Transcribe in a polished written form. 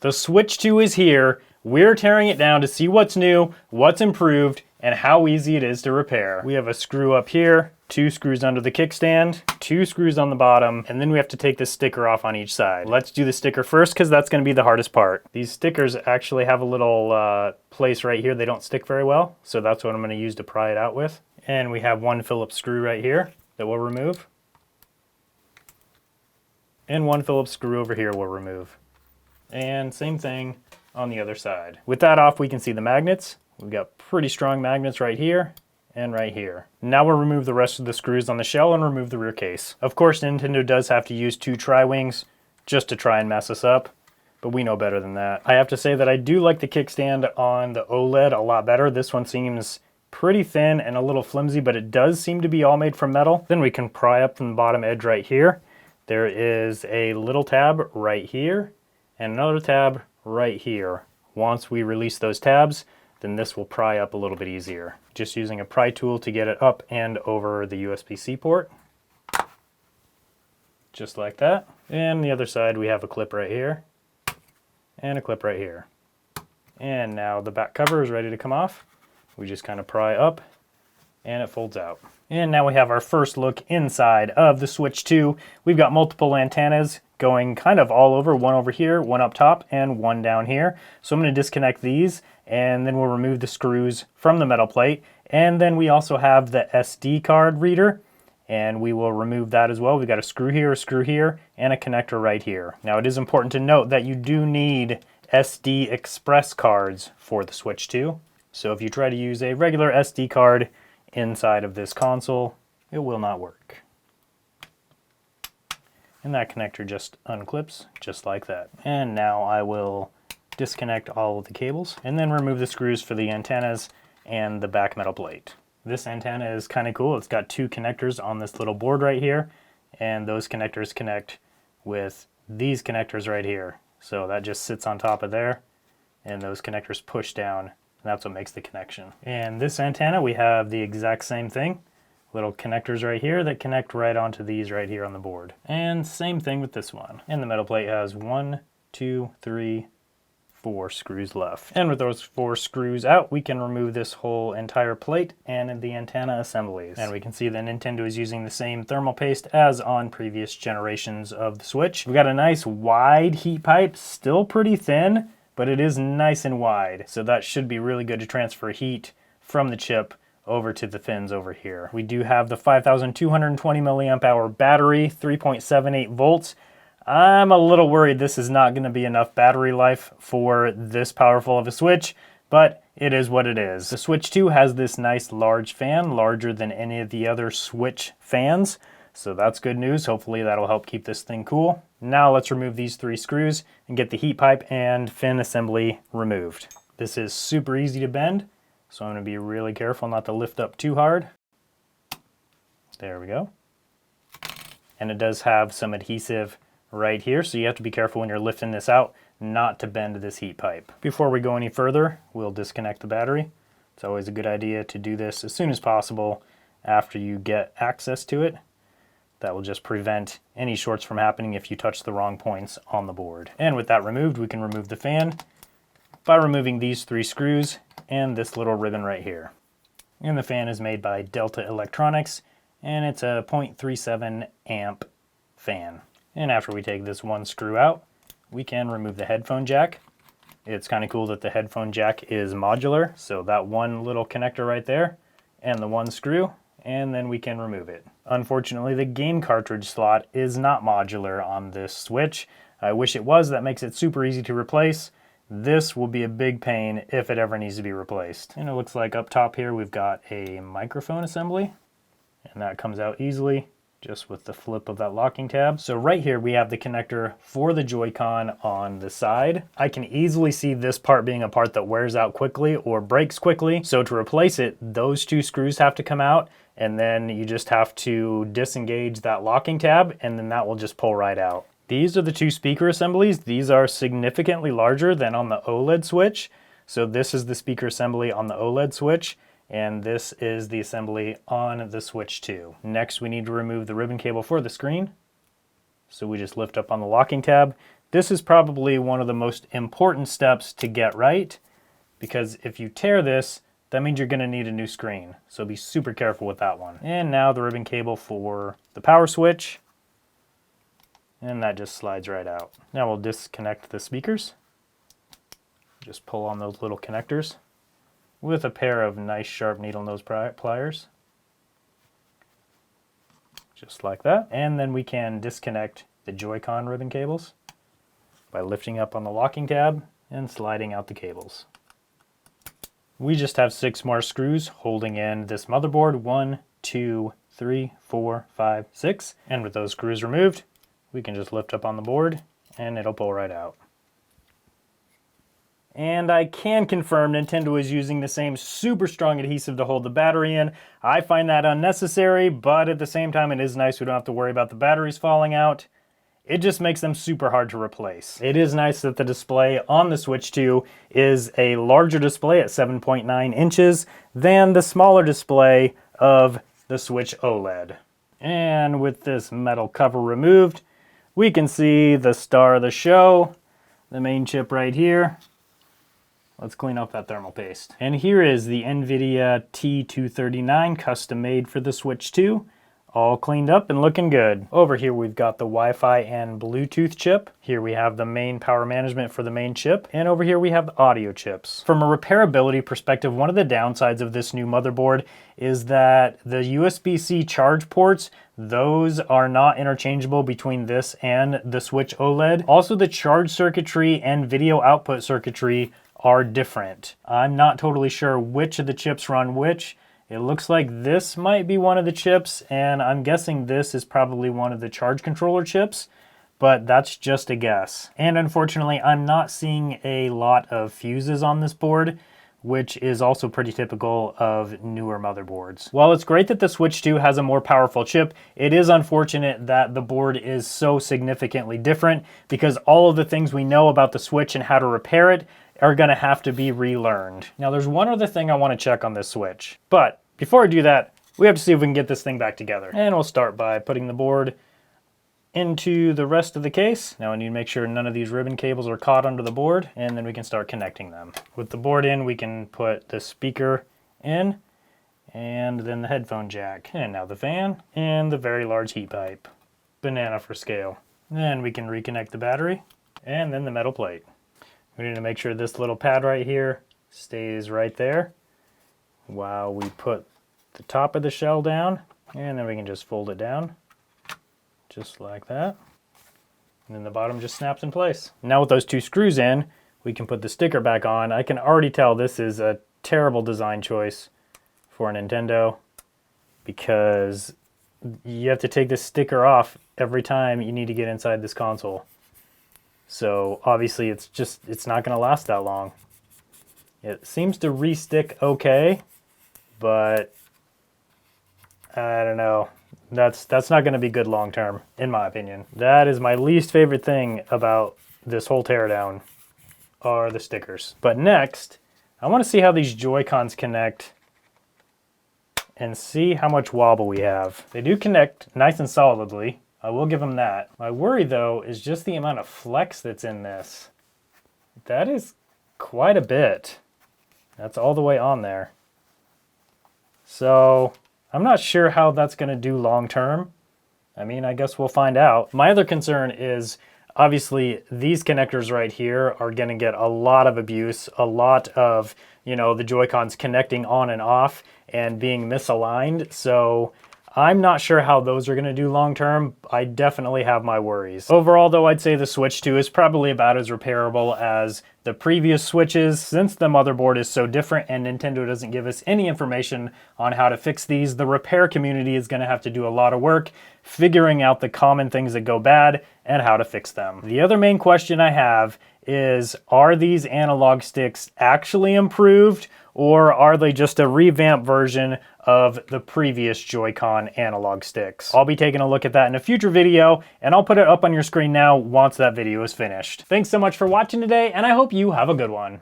The Switch 2 is here. We're tearing it down to see what's new, what's improved, and how easy it is to repair. We have a screw up here, 2 screws under the kickstand, 2 screws on the bottom, and then we have to take this sticker off on each side. Let's do the sticker first because that's going to be the hardest part. These stickers actually have a little place right here. They don't stick very well, so that's what I'm going to use to pry it out with. And we have 1 Phillips screw right here that we'll remove. And 1 Phillips screw over here we'll remove. And same thing on the other side. With that off, we can see the magnets. We've got pretty strong magnets right here and right here. Now we'll remove the rest of the screws on the shell and remove the rear case. Of course, Nintendo does have to use 2 tri-wings just to try and mess us up, but we know better than that. I have to say that I do like the kickstand on the OLED a lot better. This one seems pretty thin and a little flimsy, but it does seem to be all made from metal. Then we can pry up from the bottom edge right here. There is a little tab right here and another tab right here. Once we release those tabs, then this will pry up a little bit easier. Just using a pry tool to get it up and over the USB-C port. Just like that. And the other side we have a clip right here and a clip right here. And now the back cover is ready to come off. We just kind of pry up and it folds out. And now we have our first look inside of the Switch 2. We've got multiple antennas going kind of all over, one over here, one up top, and one down here. So I'm going to disconnect these, and then we'll remove the screws from the metal plate. And then we also have the SD card reader, and we will remove that as well. We've got a screw here, and a connector right here. Now it is important to note that you do need SD Express cards for the Switch 2. So if you try to use a regular SD card inside of this console, it will not work. And that connector just unclips just like that. And now I will disconnect all of the cables and then remove the screws for the antennas and the back metal plate. This antenna is kind of cool. It's got 2 connectors on this little board right here, and those connectors connect with these connectors right here. So that just sits on top of there, and those connectors push down, and that's what makes the connection. And this antenna, we have the exact same thing. Little connectors right here that connect right onto these right here on the board. And same thing with this one. And the metal plate has 1, 2, 3, 4 screws left. And with those 4 screws out, we can remove this whole entire plate and the antenna assemblies. And we can see that Nintendo is using the same thermal paste as on previous generations of the Switch. We've got a nice wide heat pipe, still pretty thin, but it is nice and wide. So that should be really good to transfer heat from the chip over to the fins over here. We do have the 5,220 milliamp hour battery, 3.78 volts. I'm a little worried this is not going to be enough battery life for this powerful of a Switch, but it is what it is. The Switch 2 has this nice large fan, larger than any of the other Switch fans, so that's good news. Hopefully that'll help keep this thing cool. Now let's remove these 3 screws and get the heat pipe and fin assembly removed. This is super easy to bend, so I'm going to be really careful not to lift up too hard. There we go. And it does have some adhesive right here, so you have to be careful when you're lifting this out not to bend this heat pipe. Before we go any further, we'll disconnect the battery. It's always a good idea to do this as soon as possible after you get access to it. That will just prevent any shorts from happening if you touch the wrong points on the board. And with that removed, we can remove the fan by removing these 3 screws and this little ribbon right here. And the fan is made by Delta Electronics, and it's a 0.37 amp fan. And after we take this 1 screw out, we can remove the headphone jack. It's kind of cool that the headphone jack is modular, so that 1 little connector right there and the 1 screw, and then we can remove it. Unfortunately, the game cartridge slot is not modular on this Switch. I wish it was. That makes it super easy to replace. This will be a big pain if it ever needs to be replaced. And it looks like up top here we've got a microphone assembly, and that comes out easily just with the flip of that locking tab. So right here we have the connector for the Joy-Con on the side. I can easily see this part being a part that wears out quickly or breaks quickly. So to replace it, those 2 screws have to come out, and then you just have to disengage that locking tab, and then that will just pull right out. These are the 2 speaker assemblies. These are significantly larger than on the OLED Switch. So this is the speaker assembly on the OLED Switch, and this is the assembly on the Switch 2. Next, we need to remove the ribbon cable for the screen. So we just lift up on the locking tab. This is probably one of the most important steps to get right, because if you tear this, that means you're going to need a new screen. So be super careful with that one. And now the ribbon cable for the power switch. And that just slides right out. Now we'll disconnect the speakers. Just pull on those little connectors with a pair of nice sharp needle nose pliers. Just like that. And then we can disconnect the Joy-Con ribbon cables by lifting up on the locking tab and sliding out the cables. We just have 6 more screws holding in this motherboard. 1, 2, 3, 4, 5, 6. And with those screws removed, we can just lift up on the board and it'll pull right out. And I can confirm Nintendo is using the same super strong adhesive to hold the battery in. I find that unnecessary, but at the same time it is nice we don't have to worry about the batteries falling out. It just makes them super hard to replace. It is nice that the display on the Switch 2 is a larger display at 7.9 inches than the smaller display of the Switch OLED. And with this metal cover removed, we can see the star of the show, the main chip right here. Let's clean up that thermal paste. And here is the NVIDIA T239 custom made for the Switch 2. All cleaned up and looking good. Over here we've got the Wi-Fi and Bluetooth chip. Here we have the main power management for the main chip. And over here we have the audio chips. From a repairability perspective, one of the downsides of this new motherboard is that the USB-C charge ports, those are not interchangeable between this and the Switch OLED. Also, the charge circuitry and video output circuitry are different. I'm not totally sure which of the chips run which. It looks like this might be one of the chips, and I'm guessing this is probably one of the charge controller chips, but that's just a guess. And unfortunately, I'm not seeing a lot of fuses on this board, which is also pretty typical of newer motherboards. While it's great that the Switch 2 has a more powerful chip, it is unfortunate that the board is so significantly different, because all of the things we know about the Switch and how to repair it are going to have to be relearned. Now there's one other thing I want to check on this Switch, but before I do that, we have to see if we can get this thing back together. And we'll start by putting the board into the rest of the case. Now I need to make sure none of these ribbon cables are caught under the board, and then we can start connecting them. With the board in, we can put the speaker in, and then the headphone jack. And now the fan, and the very large heat pipe. Banana for scale. Then we can reconnect the battery, and then the metal plate. We need to make sure this little pad right here stays right there while we put the top of the shell down, and then we can just fold it down just like that. And then the bottom just snaps in place. Now with those 2 screws in, we can put the sticker back on. I can already tell this is a terrible design choice for Nintendo, because you have to take this sticker off every time you need to get inside this console. So obviously it's not going to last that long. It seems to re-stick okay, but I don't know. That's not going to be good long term, in my opinion. That is my least favorite thing about this whole teardown, are the stickers. But next, I want to see how these Joy-Cons connect and see how much wobble we have. They do connect nice and solidly. I will give them that. My worry, though, is just the amount of flex that's in this. That is quite a bit. That's all the way on there. So I'm not sure how that's going to do long term. I mean, I guess we'll find out. My other concern is, obviously, these connectors right here are going to get a lot of abuse, a lot of, the Joy-Cons connecting on and off and being misaligned. So I'm not sure how those are going to do long term. I definitely have my worries. Overall, though, I'd say the Switch 2 is probably about as repairable as the previous Switches. Since the motherboard is so different and Nintendo doesn't give us any information on how to fix these, the repair community is going to have to do a lot of work figuring out the common things that go bad and how to fix them. The other main question I have is, are these analog sticks actually improved, or are they just a revamped version of the previous Joy-Con analog sticks? I'll be taking a look at that in a future video, and I'll put it up on your screen now once that video is finished. Thanks so much for watching today, and I hope you have a good one.